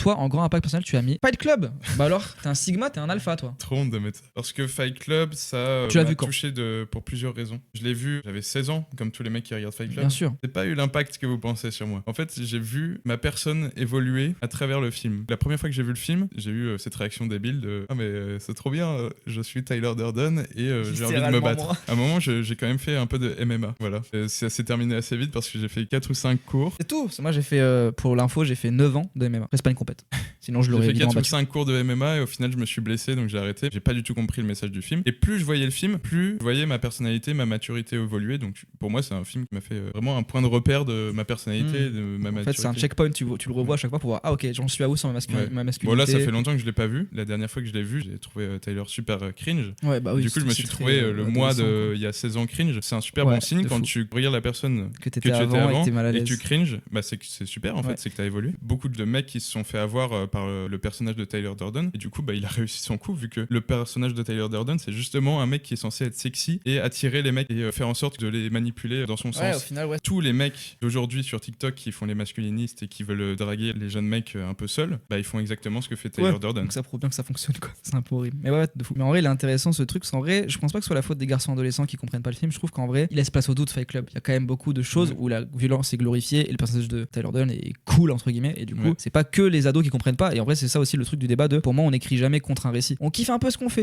toi, en grand impact personnel, tu as mis Fight Club. Bah alors, t'es un Sigma, t'es un Alpha, toi. Trop honte de mettre ça. Parce que Fight Club, ça Tu l'as m'a vu quand touché pour plusieurs raisons. Je l'ai vu, j'avais 16 ans, comme tous les mecs qui regardent Fight Club. Bien sûr. C'est pas eu l'impact que vous pensez sur moi. En fait, j'ai vu ma personne évoluer à travers le film. La première fois que j'ai vu le film, j'ai eu cette réaction débile de ah mais c'est trop bien, je suis Tyler Durden et j'ai envie de me battre. Moi. À un moment, j'ai quand même fait un peu de MMA. Voilà. Ça s'est terminé assez vite parce que j'ai fait 4 ou 5 cours. C'est tout. Moi, j'ai fait, pour l'info, j'ai fait 9 ans de MMA. Après, c'est pas une compète. Sinon, je l'aurais J'ai fait 4 ou battu. 5 cours de MMA et au final, je me suis blessé donc j'ai arrêté. J'ai pas du tout compris le message du film. Et plus je voyais le film, plus je voyais ma personnalité, ma maturité évoluer. Donc pour moi, c'est un film qui m'a fait vraiment un point de repère de ma personnalité, de ma maturité. En fait, c'est un checkpoint. Tu le revois à chaque fois pour voir ah ok, j'en suis à où sur ma masculinité. Bon là, ça fait longtemps que je l'ai pas vu. La dernière fois que je l'ai vu, j'ai trouvé Tyler super cringe. Ouais, bah oui, du coup, je me suis trouvé le mois il y a 16 ans cringe. C'est un super bon signe quand tu regardes la personne que tu étais avant et que tu cringes. Bah c'est super en fait, c'est que t'as évolué. Beaucoup de mecs qui se sont fait avoir par le personnage de Tyler Durden et du coup bah il a réussi son coup vu que le personnage de Tyler Durden c'est justement un mec qui est censé être sexy et attirer les mecs et faire en sorte de les manipuler dans son sens. Au final, tous les mecs d'aujourd'hui sur TikTok qui font les masculinistes et qui veulent draguer les jeunes mecs un peu seuls, bah ils font exactement ce que fait Tyler Durden. Donc ça prouve bien que ça fonctionne quoi. C'est un peu horrible. Mais ouais, de fou. Mais en vrai, il est intéressant ce truc, parce qu'en vrai, je pense pas que ce soit la faute des garçons adolescents qui comprennent pas le film. Je trouve qu'en vrai, il laisse place au doute Fight Club. Il y a quand même beaucoup de choses où la violence est glorifiée et le personnage de Tyler Durden est cool entre guillemets et du coup, c'est pas que les ados qui comprennent pas et en vrai, c'est ça aussi le truc du débat de pour moi, on n'écrit jamais contre un récit. On kiffe un peu ce qu'on fait.